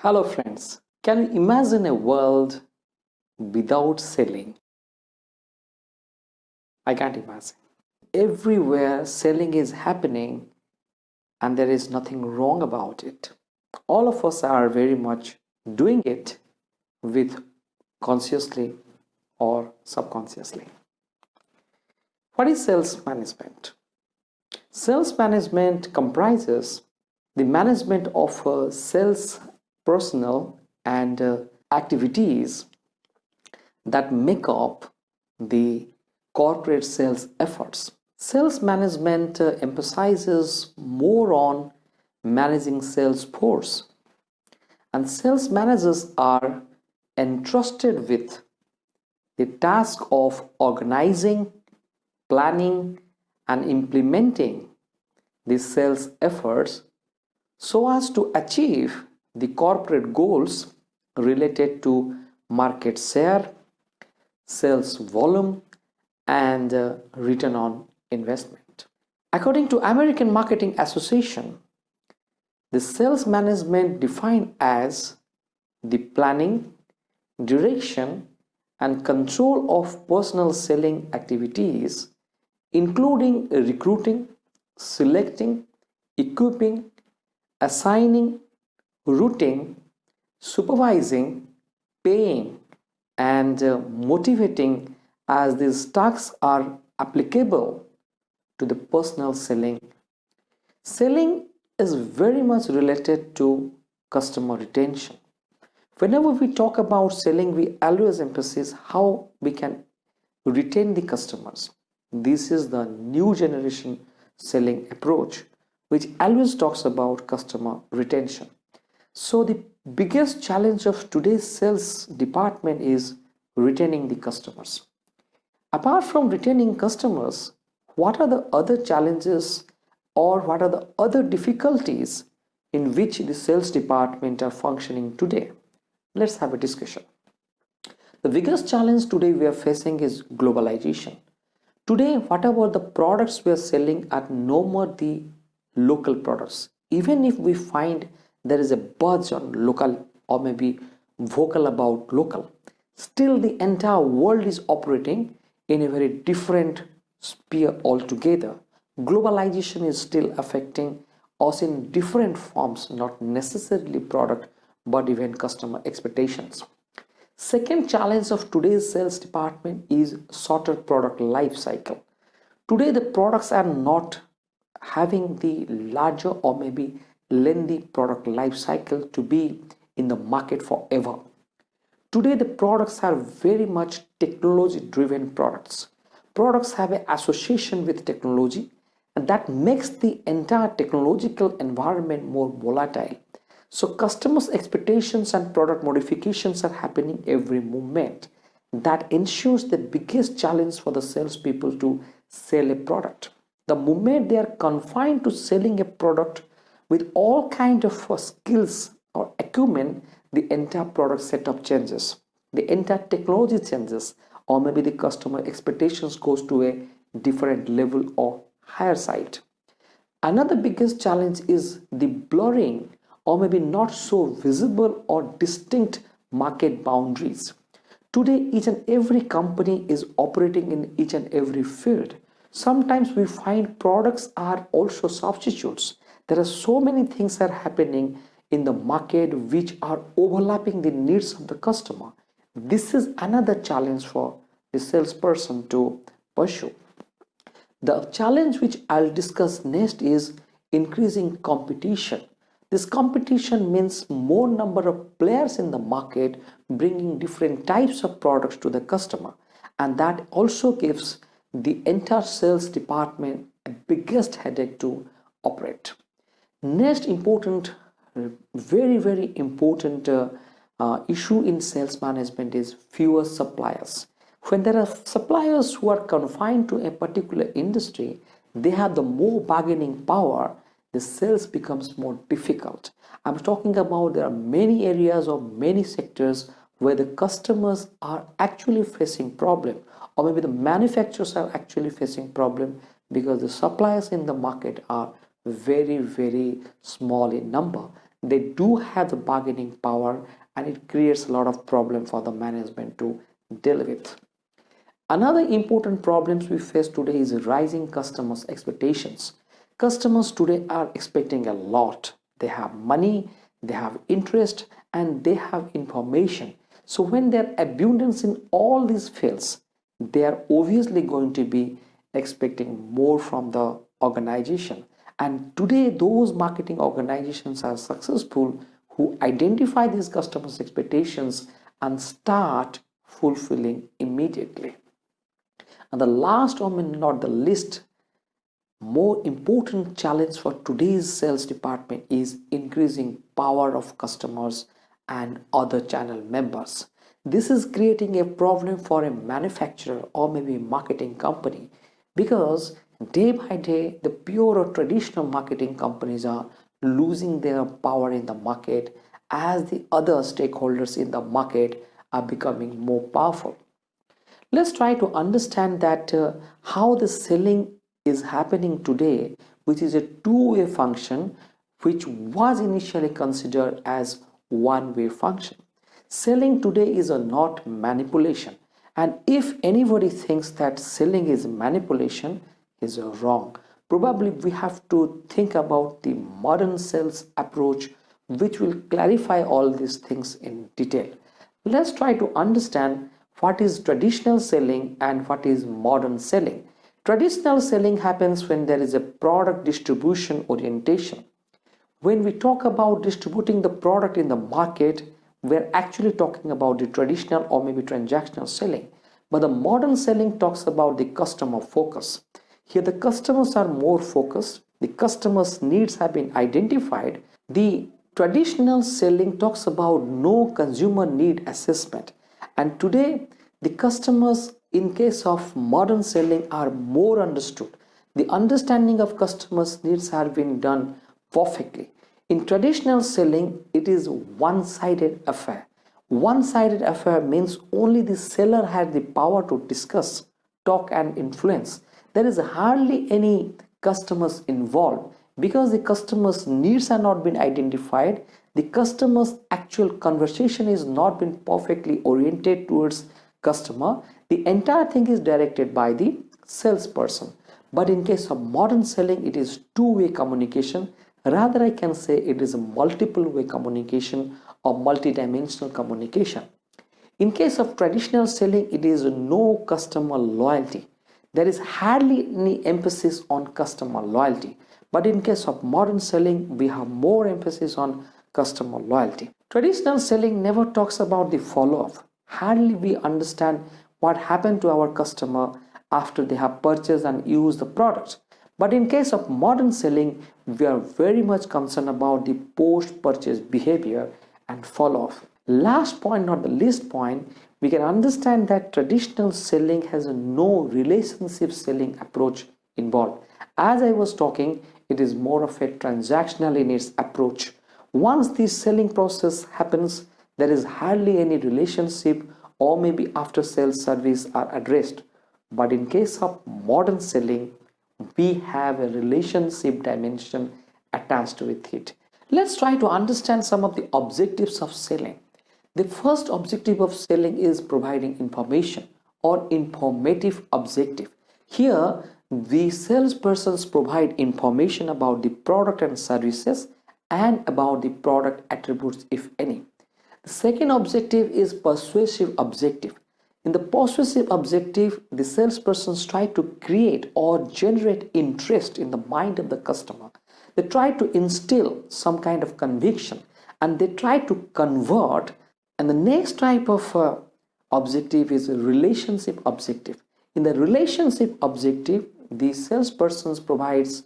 Hello, friends. Can you imagine a world without selling? I can't imagine. Everywhere selling is happening and there is nothing wrong about it. All of us are very much doing it with consciously or subconsciously. What is sales management? Sales management comprises the management of sales personnel and activities that make up the corporate sales efforts. Sales management emphasizes more on managing sales force, and sales managers are entrusted with the task of organizing, planning, and implementing the sales efforts so as to achieve the corporate goals related to market share, sales volume, and return on investment. According to American Marketing Association, the sales management defined as the planning, direction, and control of personal selling activities, including recruiting, selecting, equipping, assigning, routing, supervising, paying, and motivating, as these tasks are applicable to the personal selling. Selling is very much related to customer retention. Whenever we talk about selling, we always emphasize how we can retain the customers. This is the new generation selling approach, which always talks about customer retention. So the biggest challenge of today's sales department is retaining the customers. Apart from retaining customers, what are the other challenges or what are the other difficulties in which the sales department are functioning today? Let's have a discussion. The biggest challenge today we are facing is globalization. Today, whatever the products we are selling are no more the local products. Even if we find there is a buzz on local or maybe vocal about local, still the entire world is operating in a very different sphere altogether. Globalization is still affecting us in different forms, not necessarily product but even customer expectations. Second challenge of today's sales department is shorter product life cycle. Today the products are not having the larger or maybe lengthy product life cycle to be in the market forever. Today the products are very much technology driven products. Products have an association with technology, and that makes the entire technological environment more volatile. So customers' expectations and product modifications are happening every moment. That ensures the biggest challenge for the salespeople to sell a product. The moment they are confined to selling a product with all kind of skills or acumen, the entire product setup changes, the entire technology changes, or maybe the customer expectations goes to a different level or higher side. Another biggest challenge is the blurring or maybe not so visible or distinct market boundaries. Today, each and every company is operating in each and every field. Sometimes we find products are also substitutes. There are so many things that are happening in the market which are overlapping the needs of the customer. This is another challenge for the salesperson to pursue. The challenge which I'll discuss next is increasing competition. This competition means more number of players in the market bringing different types of products to the customer, and that also gives the entire sales department a biggest headache to operate. Next important, very important issue in sales management is fewer suppliers. When there are suppliers who are confined to a particular industry, they have the more bargaining power, the sales becomes more difficult. I'm talking about there are many areas or many sectors where the customers are actually facing problem, or maybe the manufacturers are actually facing problem because the suppliers in the market are very small in number. they do have the bargaining power, and it creates a lot of problem for the management to deal with. Another important problems we face today is rising customers' expectations. Customers today are expecting a lot. They have money, they have interest, and they have information. So when there are abundance in all these fields, they are obviously going to be expecting more from the organization. And today, those marketing organizations are successful who identify these customers' expectations and start fulfilling immediately. And the last, or not the least, more important challenge for today's sales department is increasing power of customers and other channel members. This is creating a problem for a manufacturer or maybe a marketing company, because day by day the pure or traditional marketing companies are losing their power in the market as the other stakeholders in the market are becoming more powerful. Let's try to understand that how the selling is happening today, which is a two-way function, which was initially considered as one-way function. Selling today is a not manipulation, and if anybody thinks that selling is manipulation, is wrong. Probably we have to think about the modern sales approach, which will clarify all these things in detail. Let's try to understand what is traditional selling and what is modern selling. Traditional selling happens when there is a product distribution orientation. When we talk about distributing the product in the market, we're actually talking about the traditional or maybe transactional selling. But the modern selling talks about the customer focus. Here the customers are more focused, the customers' needs have been identified. The traditional selling talks about no consumer need assessment. And today, the customers in case of modern selling are more understood. The understanding of customers' needs have been done perfectly. In traditional selling, it is one-sided affair. One-sided affair means only the seller had the power to discuss, talk and influence. There is hardly any customers involved because the customer's needs are not been identified. The customer's actual conversation is not been perfectly oriented towards customer. The entire thing is directed by the salesperson. But in case of modern selling, it is two-way communication. Rather, I can say it is a multiple-way communication or multidimensional communication. In case of traditional selling, it is no customer loyalty. There is hardly any emphasis on customer loyalty. But in case of modern selling, we have more emphasis on customer loyalty. Traditional selling never talks about the follow-up. Hardly we understand what happened to our customer after they have purchased and used the product. But in case of modern selling, we are very much concerned about the post-purchase behavior and follow-up. Last point, not the least point, we can understand that traditional selling has no relationship selling approach involved. As I was talking, it is more of a transactional in its approach. Once the selling process happens, there is hardly any relationship or maybe after sales service are addressed. But in case of modern selling, we have a relationship dimension attached with it. Let's try to understand some of the objectives of selling. The first objective of selling is providing information or informative objective. Here, the salespersons provide information about the product and services and about the product attributes, if any. The second objective is persuasive objective. In the persuasive objective, the salespersons try to create or generate interest in the mind of the customer. They try to instill some kind of conviction and they try to convert. And the next type of objective is a relationship objective. In the relationship objective, the salespersons provides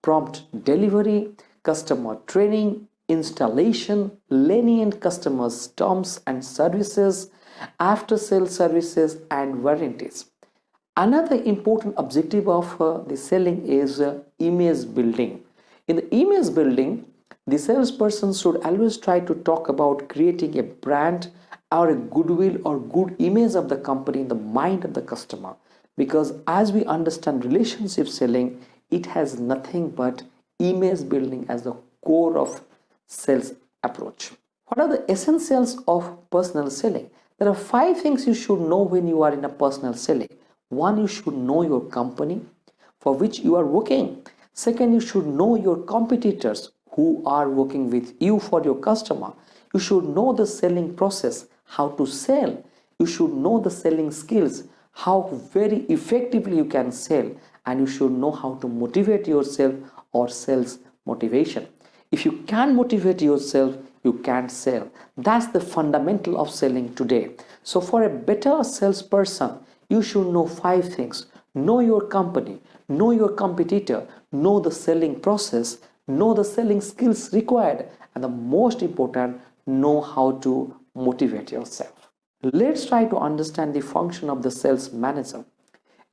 prompt delivery, customer training, installation, lenient customers terms and services, after sales services and warranties. Another important objective of the selling is image building. In the image building, the salesperson should always try to talk about creating a brand or a goodwill or good image of the company in the mind of the customer. Because as we understand relationship selling, it has nothing but image building as the core of sales approach. What are the essentials of personal selling? There are 5 things you should know when you are in a personal selling. One, you should know your company for which you are working. Second, you should know your competitors who are working with you for your customer. You should know the selling process, how to sell. You should know the selling skills, how very effectively you can sell, and you should know how to motivate yourself or sales motivation. If you can motivate yourself, you can sell. That's the fundamental of selling today. So for a better salesperson, you should know 5 things. Know your company, know your competitor, know the selling process, know the selling skills required, and the most important, know how to motivate yourself. Let's try to understand the function of the sales manager.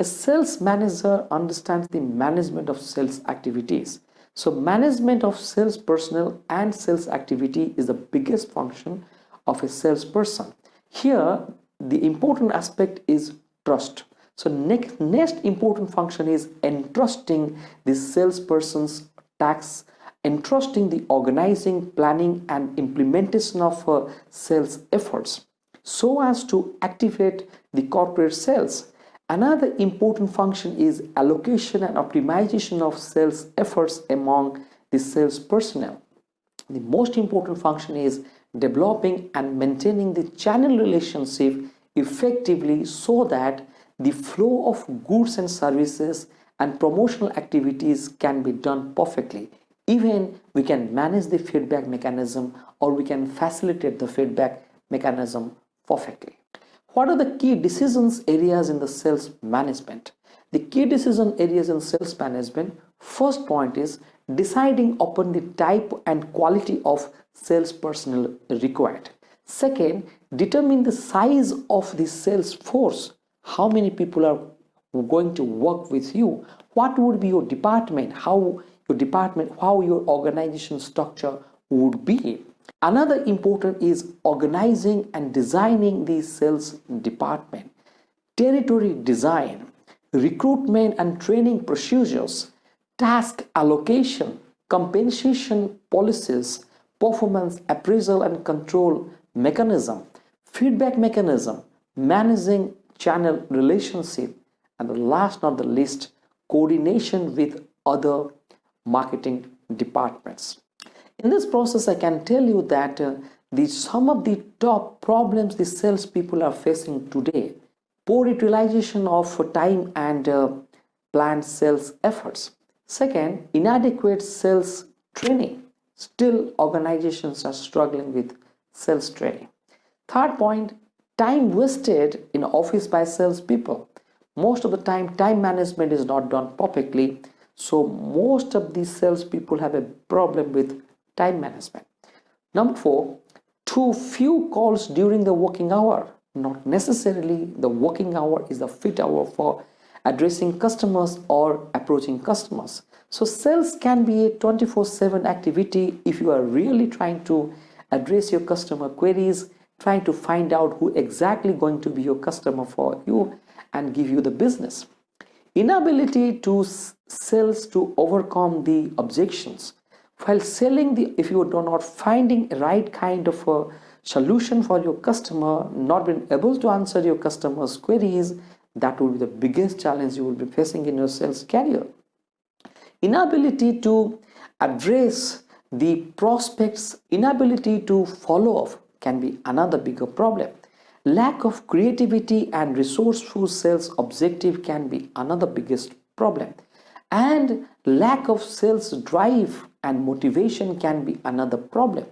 A sales manager understands the management of sales activities. So management of sales personnel and sales activity is the biggest function of a salesperson. Here, the important aspect is trust. So next important function is entrusting the salesperson's tasks, entrusting the organizing, planning, and implementation of sales efforts so as to activate the corporate sales. Another important function is allocation and optimization of sales efforts among the sales personnel. The most important function is developing and maintaining the channel relationship effectively so that the flow of goods and services and promotional activities can be done perfectly. Even we can manage the feedback mechanism, or we can facilitate the feedback mechanism perfectly. What are the key decisions areas in the sales management? The key decision areas in sales management, first point is deciding upon the type and quality of sales personnel required. Second, determine the size of the sales force. How many people are going to work with you? What would be your department? How your organization structure would be. Another important is organizing and designing the sales department, territory design, recruitment and training procedures, task allocation, compensation policies, performance appraisal and control mechanism, feedback mechanism, managing channel relationship, and the last not the least, coordination with other marketing departments. In this process, I can tell you that some of the top problems the salespeople are facing today: poor utilization of time and planned sales efforts. Second, inadequate sales training. Still, organizations are struggling with sales training. Third point, time wasted in office by salespeople. Most of the time management is not done perfectly. So most of these salespeople have a problem with time management. Number 4, too few calls during the working hour. Not necessarily the working hour is the fit hour for addressing customers or approaching customers. So sales can be a 24/7 activity if you are really trying to address your customer queries, trying to find out who exactly going to be your customer for you and give you the business. Inability to sales to overcome the objections. While selling, if you are not finding the right kind of a solution for your customer, not being able to answer your customer's queries, that will be the biggest challenge you will be facing in your sales career. Inability to address the prospects, inability to follow up can be another bigger problem. Lack of creativity and resourceful sales objective can be another biggest problem. And lack of sales drive and motivation can be another problem.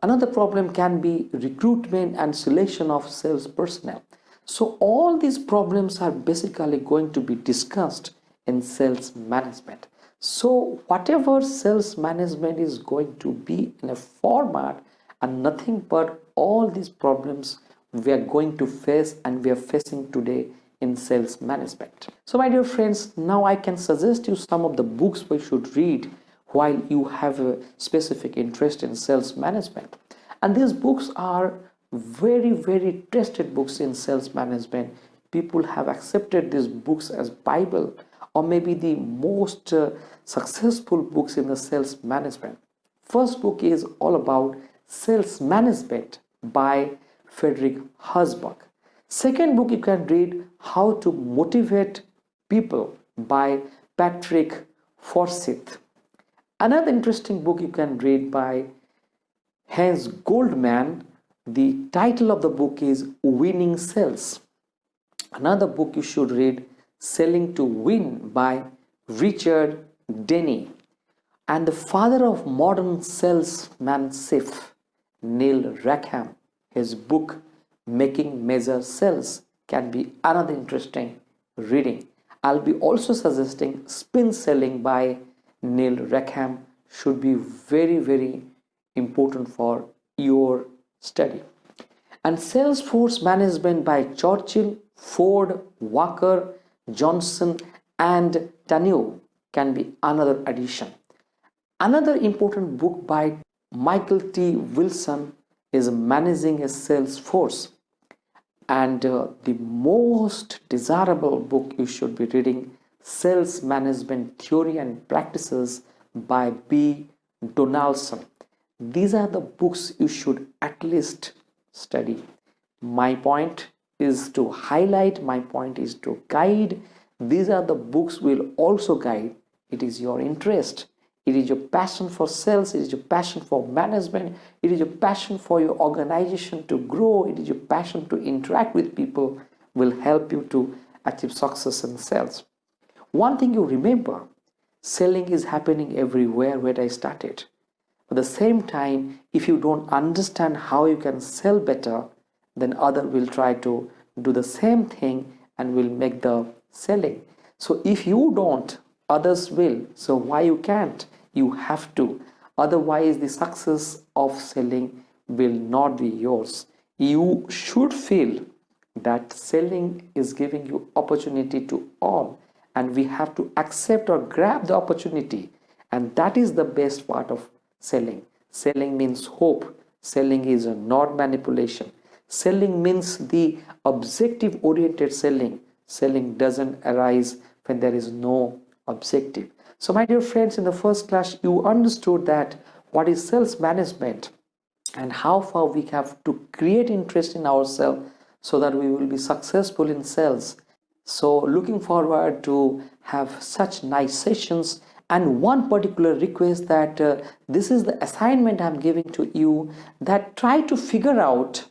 Another problem can be recruitment and selection of sales personnel. So all these problems are basically going to be discussed in sales management. So whatever sales management is going to be in a format, and nothing but all these problems we are going to face and we are facing today in sales management. So my dear friends, now I can suggest you some of the books we should read while you have a specific interest in sales management. And these books are very tested books in sales management. People have accepted these books as Bible, or maybe the most successful books in the sales management. First book is all about sales management by Frederick Herzberg. Second book you can read How to Motivate People by Patrick Forsyth. Another interesting book you can read by Hans Goldman. The title of the book is Winning Sales. Another book you should read, Selling to Win by Richard Denny. And the father of modern salesmanship, Neil Rackham, his book Making Major Sales can be another interesting reading. I'll be also suggesting Spin Selling by Neil Rackham should be very important for your study. And Salesforce Management by Churchill, Ford, Walker, Johnson and Tanu can be another addition. Another important book by Michael T. Wilson is Managing a Sales Force. And the most desirable book you should be reading, Sales Management Theory and Practices by B. Donaldson. These are the books you should at least study. My point is to highlight, my point is to guide. These are the books will also guide. It is your interest. It is your passion for sales. It is your passion for management. It is your passion for your organization to grow. It is your passion to interact with people will help you to achieve success in sales. One thing you remember, selling is happening everywhere where I started. At the same time, if you don't understand how you can sell better, then other will try to do the same thing and will make the selling. So if you don't, others will. So why you can't? You have to. Otherwise, the success of selling will not be yours. You should feel that selling is giving you opportunity to all, and we have to accept or grab the opportunity. And that is the best part of selling. Selling means hope. Selling is not manipulation. Selling means the objective oriented selling. Selling doesn't arise when there is no objective. So my dear friends, in the first class you understood that what is sales management and how far we have to create interest in ourselves so that we will be successful in sales. So looking forward to have such nice sessions. And one particular request that this is the assignment I'm giving to you, that try to figure out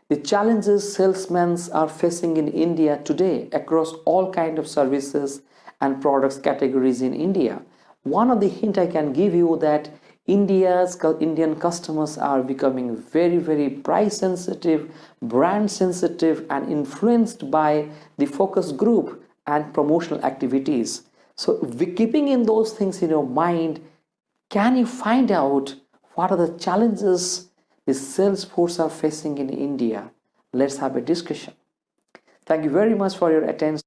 the challenges salesmen are facing in India today across all kinds of services and products categories in India. One of the hint I can give you that Indian customers are becoming very price sensitive, brand sensitive and influenced by the focus group and promotional activities. So keeping in those things in your mind, can you find out what are the challenges the sales force are facing in India? Let's have a discussion. Thank you very much for your attention.